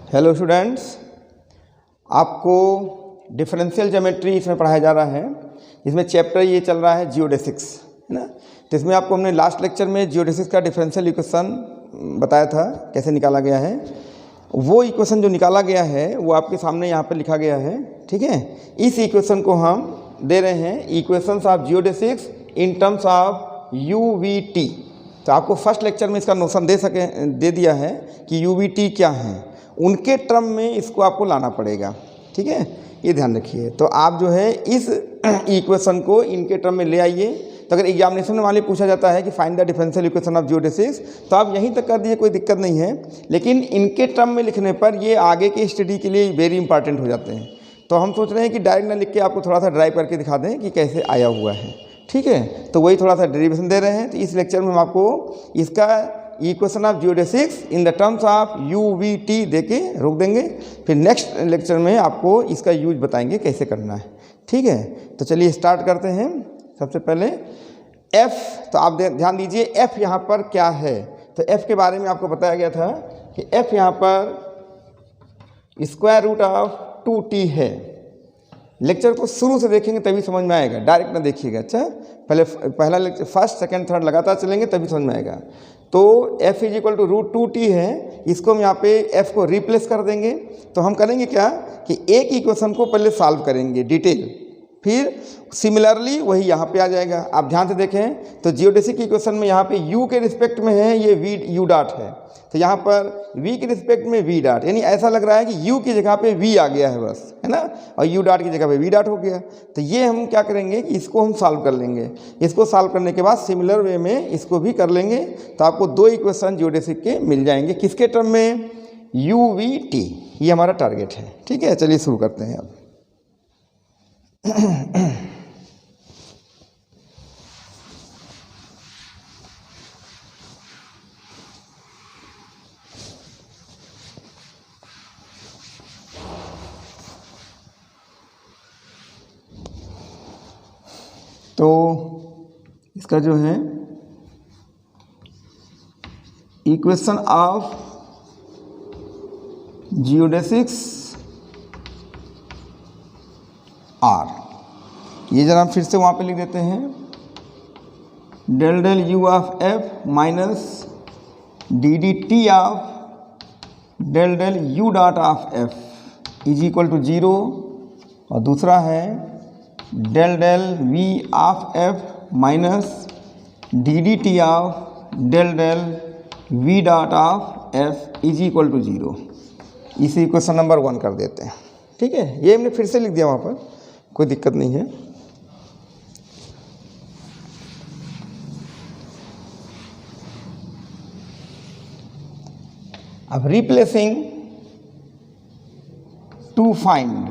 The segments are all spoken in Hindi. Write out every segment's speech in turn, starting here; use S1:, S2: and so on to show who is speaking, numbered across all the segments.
S1: हेलो स्टूडेंट्स, आपको डिफरेंशियल ज्योमेट्री इसमें पढ़ाया जा रहा है। इसमें चैप्टर ये चल रहा है जियोडेसिक्स, है ना। तो इसमें आपको हमने लास्ट लेक्चर में जियोडेसिक्स का डिफरेंशियल इक्वेशन बताया था कैसे निकाला गया है। वो इक्वेशन जो निकाला गया है वो आपके सामने यहाँ पर लिखा गया है, ठीक है। इस इक्वेशन को हम दे रहे हैं equations of geodesics in terms of UVT। तो आपको फर्स्ट लेक्चर में इसका नोशन दे दिया है कि UVT क्या है, उनके टर्म में इसको आपको लाना पड़ेगा, ठीक है। ये ध्यान रखिए। तो आप जो है इस इक्वेशन को इनके टर्म में ले आइए। तो अगर एग्जामिनेशन में वाले पूछा जाता है कि find the differential equation of geodesics, तो आप यहीं तक कर दीजिए, कोई दिक्कत नहीं है। लेकिन इनके टर्म में लिखने पर ये आगे के स्टडी के लिए वेरी इंपॉर्टेंट हो जाते हैं। तो हम सोच रहे हैं कि डायरेक्ट ना लिख के आपको थोड़ा सा ड्राइव करके दिखा दें कि कैसे आया हुआ है, ठीक है। तो वही थोड़ा सा डेरिवेशन दे रहे हैं। तो इस लेक्चर में हम आपको इसका equation of geodesics in the terms of UVT दे के रोक देंगे। फिर नेक्स्ट लेक्चर में आपको इसका यूज बताएंगे कैसे करना है, ठीक है। तो चलिए स्टार्ट करते हैं। सबसे पहले F, तो आप ध्यान दीजिए F यहाँ पर क्या है। तो F के बारे में आपको बताया गया था कि F यहाँ पर स्क्वायर रूट ऑफ 2t है। लेक्चर को शुरू से देखेंगे तभी समझ में आएगा, डायरेक्ट ना देखिएगा। अच्छा, पहला लेक्चर फर्स्ट सेकंड थर्ड लगातार चलेंगे तभी समझ में आएगा। तो f is equal to root 2t है। इसको हम यहाँ पे f को रिप्लेस कर देंगे। तो हम करेंगे क्या कि एक इक्वेशन को पहले सॉल्व करेंगे डिटेल, फिर सिमिलरली वही यहाँ पे आ जाएगा। आप ध्यान से देखें तो जियोडेसिक इक्वेशन में यहाँ पे u के रिस्पेक्ट में है, ये u डॉट है। तो यहाँ पर v के रिस्पेक्ट में v डॉट, यानी ऐसा लग रहा है कि u की जगह पे v आ गया है बस, है ना, और u डॉट की जगह पे v डॉट हो गया। तो ये हम क्या करेंगे कि इसको हम सॉल्व कर लेंगे। इसको सॉल्व करने के बाद सिमिलर वे में इसको भी कर लेंगे। तो आपको दो इक्वेशन जियोडेसिक के मिल जाएंगे। किसके टर्म में? UVT। ये हमारा टारगेट है, ठीक है। चलिए शुरू करते हैं अब। तो इसका जो है इक्वेशन ऑफ जियोडेसिक्स R, ये जरा फिर से वहाँ पे लिख देते हैं। Del del U of F minus DDT of del del U dot of F is equal to 0। और दूसरा है del del V of F minus DDT of del del V dot of F is equal to 0। इसी इक्वेशन नंबर 1 कर देते हैं, ठीक है। ये हमने फिर से लिख दिया वहाँ पर, कोई दिक्कत नहीं है। अब replacing to find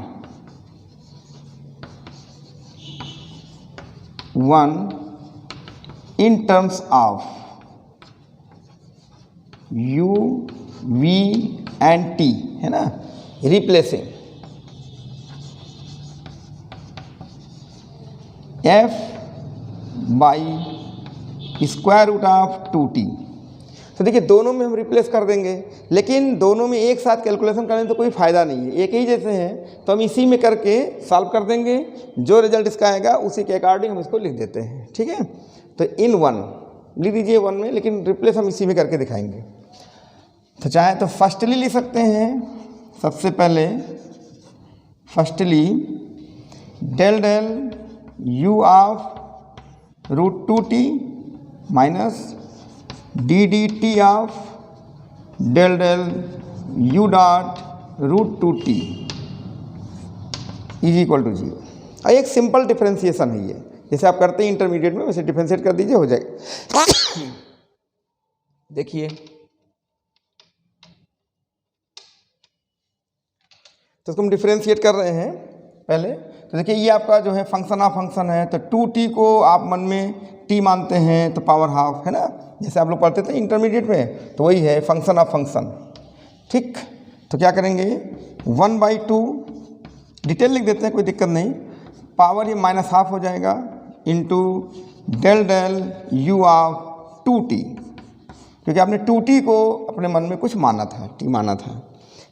S1: 1 in terms of U, V and T, है ना। Replacing F by square root of 2t। तो देखिए दोनों में हम रिप्लेस कर देंगे, लेकिन दोनों में एक साथ कैलकुलेशन करने तो कोई फ़ायदा नहीं है। एक ही जैसे हैं तो हम इसी में करके सॉल्व कर देंगे। जो रिजल्ट इसका आएगा उसी के अकॉर्डिंग हम इसको लिख देते हैं, ठीक है। तो इन 1 लिख दीजिए 1 में, लेकिन रिप्लेस हम इसी में करके दिखाएंगे। तो चाहे तो फर्स्टली लिख सकते हैं। सबसे पहले firstly del del U of root 2t minus DDT of del del U dot root 2t is equal to 0। एक सिंपल डिफरेंशिएशन है ये, जैसे आप करते हैं इंटरमीडिएट में वैसे डिफरेंशिएट कर दीजिए, हो जाएगा। देखिए तो इसको हम डिफरेंशिएट कर रहे हैं पहले। तो देखिए ये आपका जो है फंक्शन ऑफ फंक्शन है। तो 2t को आप मन में t मानते हैं तो पावर हाफ, है ना, जैसे आप लोग पढ़ते थे इंटरमीडिएट में। तो वही है फंक्शन ऑफ फंक्शन, ठीक। तो क्या करेंगे 1/2 डिटेल लिख देते हैं, कोई दिक्कत नहीं। पावर ये माइनस हाफ हो जाएगा into del del u of 2t, क्योंकि आपने 2t को अपने मन में कुछ माना था, t माना था।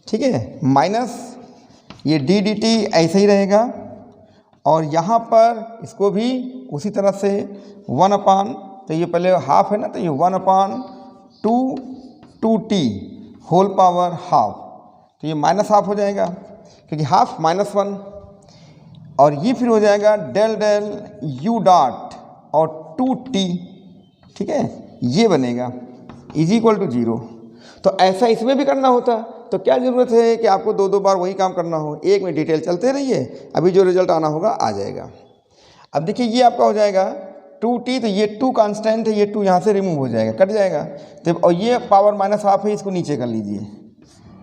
S1: ठीक है, माइनस ये डी डी टी ऐसे ही रहेगा, और यहाँ पर इसको भी उसी तरह से 1/, तो ये पहले हाफ है ना, तो ये 1/2 2t होल पावर हाफ, तो ये माइनस हाफ हो जाएगा क्योंकि हाफ -1, और ये फिर हो जाएगा डेल डेल u डॉट और 2t, ठीक है, ये बनेगा इज इक्वल टू 0। तो ऐसा इसमें भी करना होता, तो क्या ज़रूरत है कि आपको दो बार वही काम करना हो, एक में डिटेल चलते रहिए, अभी जो रिजल्ट आना होगा आ जाएगा। अब देखिए ये आपका हो जाएगा 2t, तो ये 2 कांस्टेंट है, ये 2 यहाँ से रिमूव हो जाएगा, कट जाएगा, तो और ये पावर -1/2 है, इसको नीचे कर लीजिए,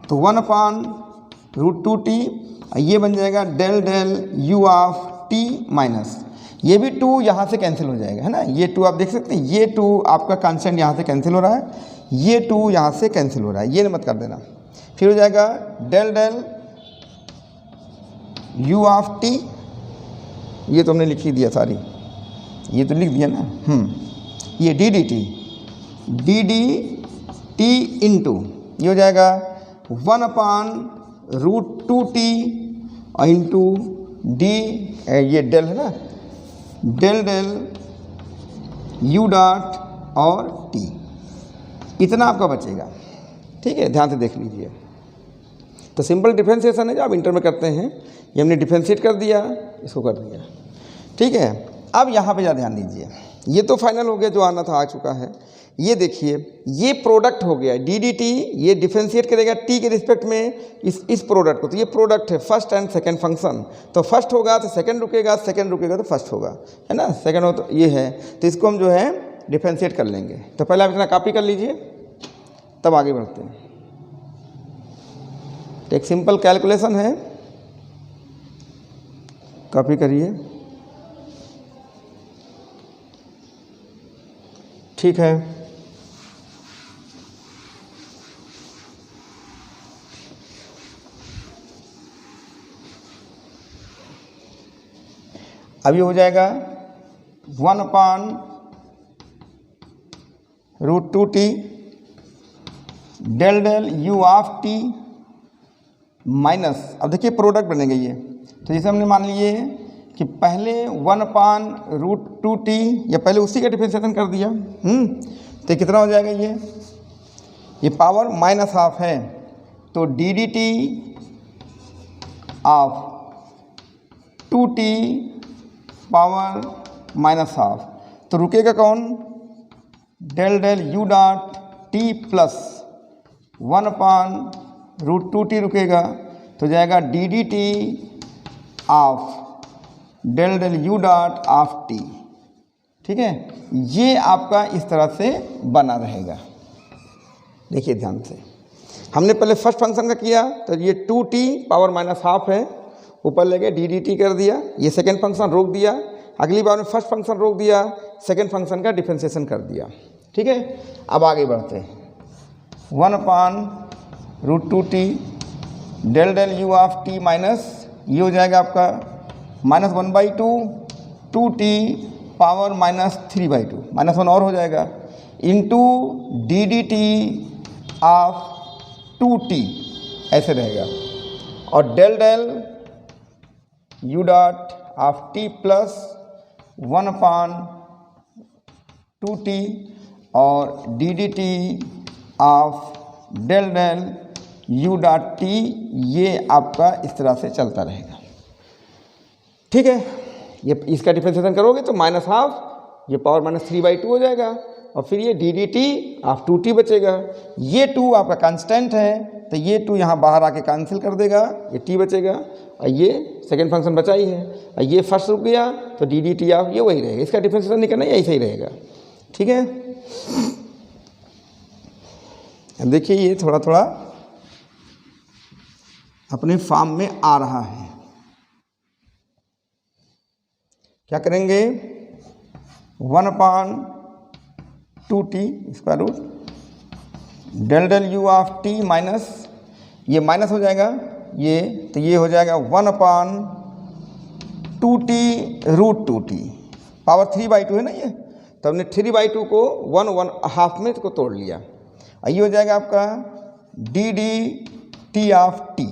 S1: तो 1/√2t, ये बन जाएगा del del u of t minus, ये भी 2 यहाँ से कैंसिल हो जाएगा, है ना, ये 2 आप देख सकते हैं, ये 2 आपका कांस्टेंट यहाँ से कैंसिल हो रहा है, ये 2 यहाँ से कैंसिल हो रहा है, ये मत कर देना। फिर हो जाएगा del del u of t, ये तो हमने लिख ही दिया सारी, ये तो लिख दिया ना, ये डी डी टी इंटू ये हो जाएगा 1/√2t इंटू डी, ये डेल है ना, डेल डेल u डॉट और t, इतना आपका बचेगा, ठीक है, ध्यान से देख लीजिए। तो सिंपल डिफरेंशिएशन है जो आप इंटर में करते हैं, ये हमने डिफरेंशिएट कर दिया, इसको कर दिया, ठीक है। अब यहाँ पे ज़्यादा ध्यान दीजिए, ये तो फाइनल हो गया, जो आना था आ चुका है। ये देखिए ये प्रोडक्ट हो गया डी डी टी, ये डिफरेंशिएट करेगा टी के रिस्पेक्ट में इस प्रोडक्ट को, तो ये प्रोडक्ट है फर्स्ट एंड सेकंड फंक्शन, तो फर्स्ट होगा तो सेकंड रुकेगा, सेकंड रुकेगा तो फर्स्ट होगा, है ना, सेकंड हो तो ये है, तो इसको हम जो है डिफरेंशिएट कर लेंगे। तो पहले आप इतना कॉपी कर लीजिए, तब आगे बढ़ते हैं। तो एक सिंपल कैलकुलेशन है, कॉपी करिए, ठीक है। अब ये हो जाएगा 1/√2t del del u of t minus, अब देखिए प्रोडक्ट बनेगा ये, तो जैसे हमने मान लिए कि पहले 1/√2t, या पहले उसी का डिफरेंशिएशन कर दिया, तो कितना हो जाएगा, ये पावर -1/2 है, तो D D T of 2t power -1/2, तो रुकेगा कौन, del del u dot t plus 1/√2t रुकेगा, तो जाएगा D D T of del del u dot of t, ठीक है। ये आपका इस तरह से बना रहेगा। देखिए ध्यान से, हमने पहले फर्स्ट फंक्शन का किया, तो ये 2t पावर -1/2 है, ऊपर ले गए डी डी टी कर दिया, ये सेकेंड फंक्शन रोक दिया, अगली बार में फर्स्ट फंक्शन रोक दिया, सेकेंड फंक्शन का डिफरेंशिएशन कर दिया, ठीक है। अब आगे बढ़ते हैं, 1/√2t del del u of t minus, ये हो जाएगा आपका -1/2 2t पावर -3/2, -1 और हो जाएगा, into D D T of 2t ऐसे रहेगा, और del del u dot of t plus 1/2t और D D T of del del u dot t, ये आपका इस तरह से चलता रहेगा, ठीक है। ये इसका डिफरेंशिएशन करोगे तो -1/2, ये पावर -3/2 हो जाएगा, और फिर ये D D T of 2t बचेगा, ये 2 आपका कांस्टेंट है, तो ये 2 यहाँ बाहर आके कैंसिल कर देगा, ये t बचेगा, और ये सेकेंड फंक्शन बचा ही है, और ये फर्स्ट रुक गया, तो डी डी टी ऑफ ये वही रहेगा, इसका डिफरेंशिएशन नहीं करना, ऐसा ही रहेगा, ठीक है। अब देखिए ये थोड़ा थोड़ा अपने फॉर्म में आ रहा है। क्या करेंगे, 1/2t square root del del u of t minus, ये माइनस हो जाएगा ये, तो ये हो जाएगा 1/2t√2t पावर 3/2 है ना ये, तो हमने 3/2 को 1/1/2 में इसको तोड़ लिया, ये हो जाएगा आपका D D T of T,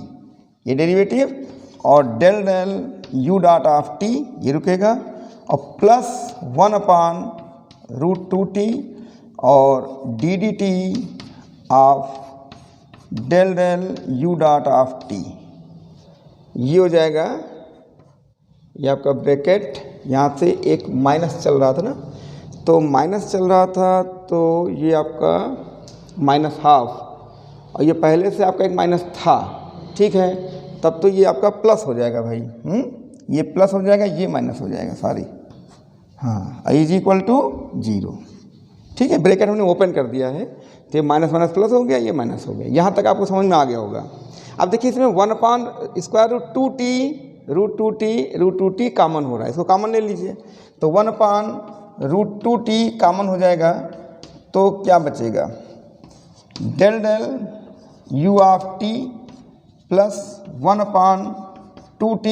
S1: ये डेरिवेटिव, और del del you dot of T ये रुकेगा, और प्लस 1/√2t और D D T of del del you dot of T, ये हो जाएगा। ये आपका ब्रैकेट, यहाँ से एक माइनस चल रहा था ना, तो माइनस चल रहा था तो ये आपका -½ और ये पहले से आपका एक माइनस था, ठीक है, तब तो ये आपका प्लस हो जाएगा भाई, ये प्लस हो जाएगा, ये माइनस हो जाएगा, सॉरी, हाँ, इज इक्वल टू 0, ठीक है। ब्रैकेट हमने ओपन कर दिया है, तो ये माइनस माइनस प्लस हो गया, ये माइनस हो गया, यहाँ तक आपको समझ में आ गया होगा। अब देखिए इसमें 1/√2t कॉमन हो रहा है, इसको कॉमन ले लीजिए, तो 1/√2t कॉमन हो जाएगा, तो क्या बचेगा, del del U of T plus 1/2t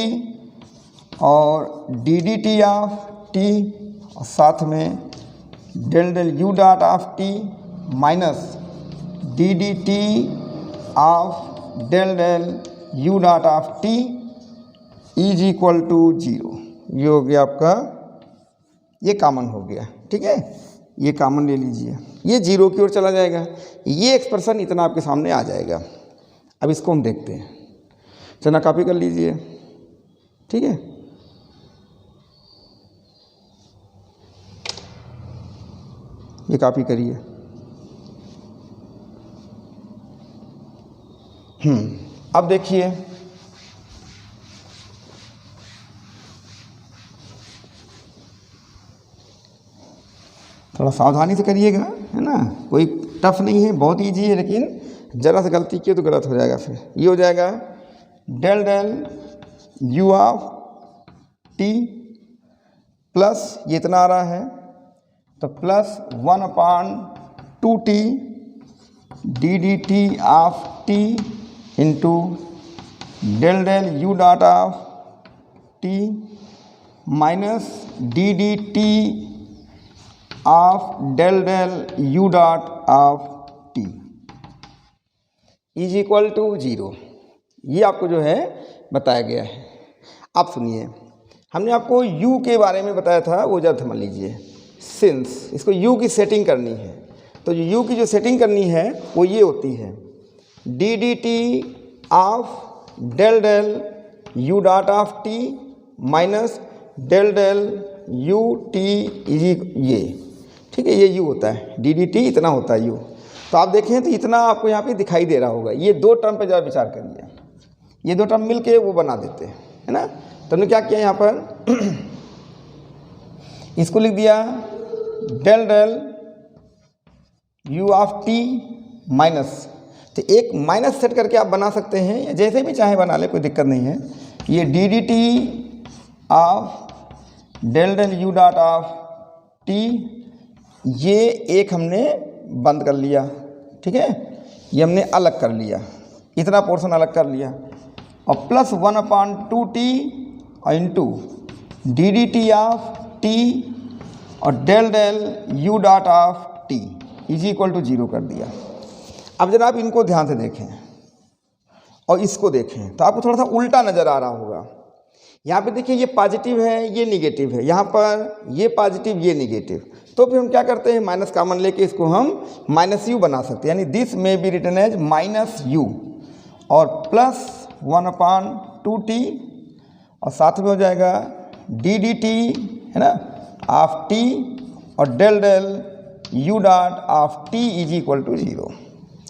S1: और D D T of T, और साथ में del del you dot of T minus D D T of del del you dot of T is equal to 0। ये हो गया आपका, ये कॉमन हो गया, ठीक है, ये कॉमन ले लीजिए, ये 0 की ओर चला जाएगा, ये एक्सप्रेशन इतना आपके सामने आ जाएगा। अब इसको हम देखते हैं, चना कॉपी कर लीजिए, ठीक है, ये कॉपी करिए। अब देखिए, थोड़ा सावधानी से करिएगा, है ना, कोई टफ नहीं है, बहुत ईजी है, लेकिन ज़रा सा गलती किए तो गलत हो जाएगा। फिर ये हो जाएगा del del U of T plus, ये इतना आ रहा है, तो plus 1/2t D D T of T into del del you dot of T minus D D T of del del you dot of T is equal to 0। ये आपको जो है बताया गया है। आप सुनिए, हमने आपको u के बारे में बताया था, वो जरा समझ लीजिए। सिंस इसको u की सेटिंग करनी है, तो u की जो सेटिंग करनी है वो ये होती है, D D T of del del you dot of T minus del del U T is, ये ठीक है, ये u होता है, डी डी टी इतना होता है u। तो आप देखें तो इतना आपको यहाँ पे दिखाई दे रहा होगा। ये दो टर्म पे जरा विचार करिए, ये दो टर्म मिलके वो बना देते हैं, है ना। तो हमने क्या किया यहाँ पर इसको लिख दिया del del U of T minus, तो एक माइनस सेट करके आप बना सकते हैं, या जैसे भी चाहे बना ले, कोई दिक्कत नहीं है। ये D D T of del del you dot of T, ये एक हमने बंद कर लिया, ठीक है, ये हमने अलग कर लिया, इतना पोर्शन अलग कर लिया, और plus 1/2t into D D T of T और del del you dot of T is equal to 0 कर दिया। अब जरा आप इनको ध्यान से देखें और इसको देखें तो आपको थोड़ा सा उल्टा नज़र आ रहा होगा। यहाँ पे देखिए, ये पॉजिटिव है, ये निगेटिव है, यहाँ पर ये पॉजिटिव, ये निगेटिव, तो फिर हम क्या करते हैं, माइनस कॉमन लेके इसको हम -u बना सकते हैं, यानी दिस में बी रिटन एज -u और प्लस 1/2t और साथ में हो जाएगा डी डी टी, है ना, ऑफ टी और del del you dot of T is equal to 0।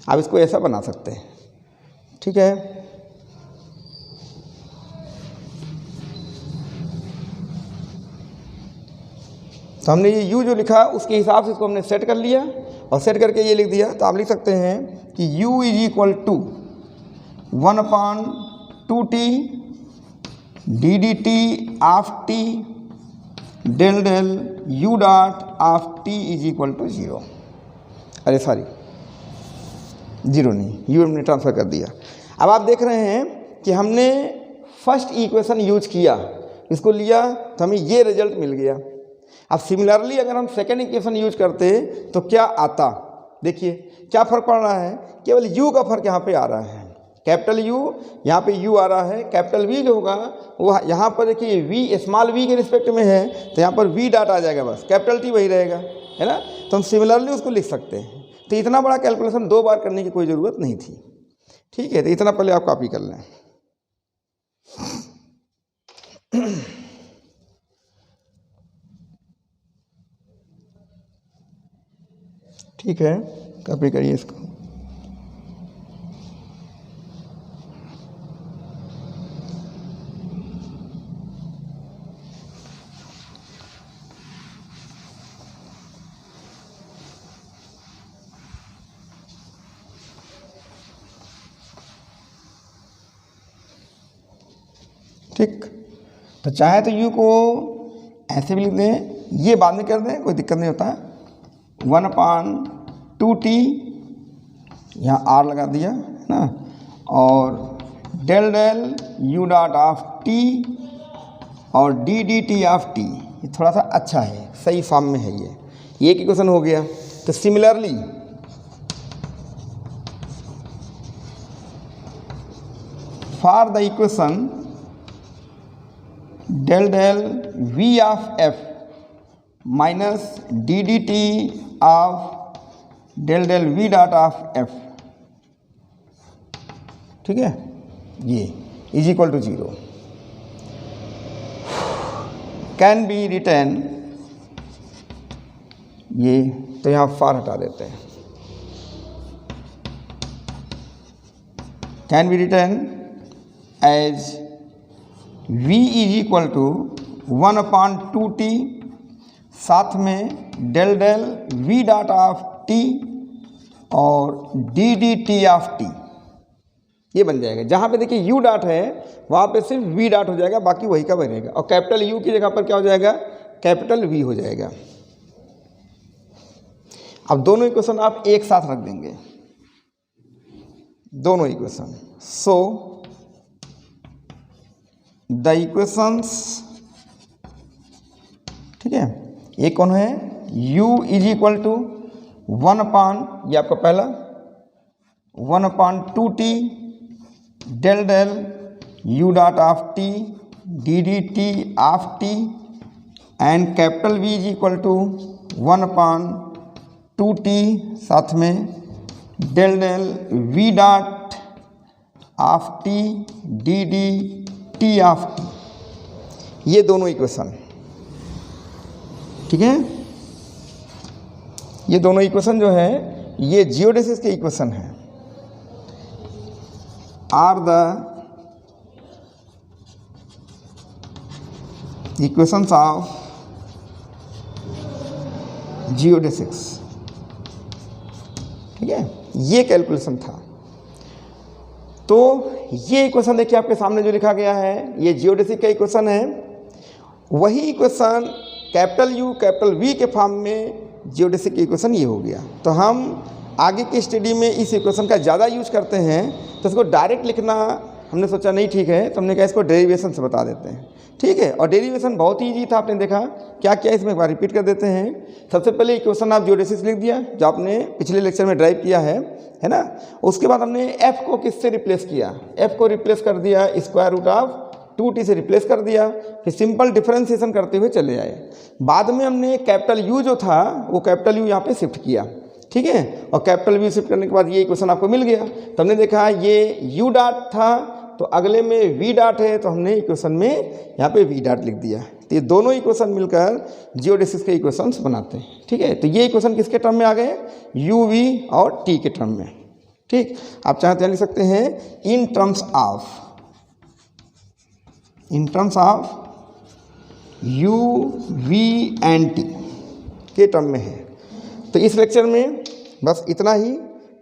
S1: आप इसको ऐसा बना सकते हैं, ठीक है। तो हमने ये u जो लिखा उसके हिसाब से इसको हमने सेट कर लिया, और सेट करके ये लिख दिया। तो आप लिख सकते हैं कि u is equal to 1/2t D D T of T del del you dot of T is equal to 0। अरे सॉरी, 0 नहीं, u हमने ट्रांसफ़र कर दिया। अब आप देख रहे हैं कि हमने फर्स्ट इक्वेशन यूज किया, इसको लिया तो हमें ये रिजल्ट मिल गया। अब सिमिलरली अगर हम सेकेंड इक्वेशन यूज करते तो क्या आता, देखिए क्या फ़र्क पड़ रहा है, केवल u का फ़र्क यहाँ पे आ रहा है। कैपिटल यू, यहाँ पे यू आ रहा है, कैपिटल वी जो होगा वो यहाँ पर देखिए वी स्मॉल वी के रिस्पेक्ट में है तो यहाँ पर वी डॉट आ जाएगा, बस कैपिटल टी वही रहेगा, है ना। तो हम सिमिलरली उसको लिख सकते हैं। तो इतना बड़ा कैलकुलेशन 2 बार करने की कोई ज़रूरत नहीं थी, ठीक है। तो इतना पहले आप कॉपी कर लें। ठीक है, कॉपी करिए इसको। ठीक, तो चाहे तो यू को ऐसे भी लिख दें, ये बाद में कर दें, कोई दिक्कत नहीं होता। 1/2t, यहाँ आर लगा दिया है ना, और del del you dot of T और D D T of T, ये थोड़ा सा अच्छा है, सही फॉर्म में है ये एक इक्वेशन हो गया। तो similarly for the equation del del v of f minus D D T of del del v dot of f, ठीक है, ये is equal to 0 can be written, ये तो यहाँ फार हटा देते हैं, can be written as v is equal to 1/2t, साथ में del del v dot of t और D D T of t, ये बन जाएगा। जहाँ पे देखिए u डॉट है वहाँ पे सिर्फ v डॉट हो जाएगा, बाकी वही का वही रहेगा, और कैपिटल u की जगह पर क्या हो जाएगा, कैपिटल v हो जाएगा। अब दोनों इक्वेशन आप एक साथ रख देंगे, दोनों इक्वेशन। सो द इक्वेशंस, ठीक है, ये कौन है, u इज इक्वल टू 1/, ये आपका पहला 1/2t del del u dot of t D D T of t and capital V is equal to 1/2t, साथ में del del v dot of t D D T of t, ये दोनों इक्वेशन, ठीक है। ये दोनों इक्वेशन जो है ये जियोडेसिस के इक्वेशन है, आर द इक्वेशंस ऑफ जियोडेसिस, ठीक है, ये कैलकुलेशन था। तो ये इक्वेशन देखिए आपके सामने जो लिखा गया है, ये जियोडेसिक का इक्वेशन है। वही equation capital U capital V के फॉर्म में जियोडेसिक की इक्वेशन ये हो गया। तो हम आगे की स्टडी में इस इक्वेशन का ज़्यादा यूज करते हैं, तो इसको डायरेक्ट लिखना हमने सोचा नहीं ठीक है, तो हमने कहा इसको डेरिवेशन से बता देते हैं, ठीक है। और डेरिवेशन बहुत ईजी था, आपने देखा क्या क्या, इसमें एक बार रिपीट कर देते हैं। सबसे पहले इक्वेशन ऑफ जियोडेसिस लिख दिया, जो आपने पिछले लेक्चर में ड्राइव किया है ना। उसके बाद हमने f को किससे रिप्लेस किया, f को रिप्लेस कर दिया स्क्वायर रूट ऑफ 2t से रिप्लेस कर दिया, फिर सिंपल डिफरेंशिएशन करते हुए चले आए। बाद में हमने कैपिटल U जो था वो कैपिटल U यहाँ पे शिफ्ट किया, ठीक है, और कैपिटल V शिफ्ट करने के बाद ये इक्वेशन आपको मिल गया। तो हमने देखा ये U डॉट था, तो अगले में V डॉट है, तो हमने इक्वेशन में यहाँ पे V डॉट लिख दिया। तो ये दोनों इक्वेशन मिलकर जियोडेसिस के इक्वेशंस बनाते हैं, ठीक है। तो ये इक्वेशन किसके टर्म में आ गए, U V और T के टर्म में, ठीक। आप चाहते हैं लिख सकते हैं इन terms of U V and T के टर्म में है। तो इस लेक्चर में बस इतना ही,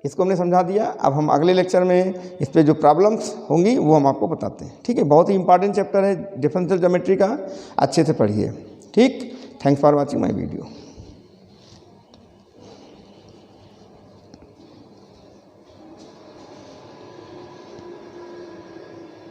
S1: इसको हमने समझा दिया। अब हम अगले लेक्चर में इस पे जो प्रॉब्लम्स होंगी वो हम आपको बताते हैं, ठीक है। बहुत ही इंपॉर्टेंट चैप्टर है डिफरेंशियल ज्योमेट्री का, अच्छे से पढ़िए, ठीक। Thanks for watching my video.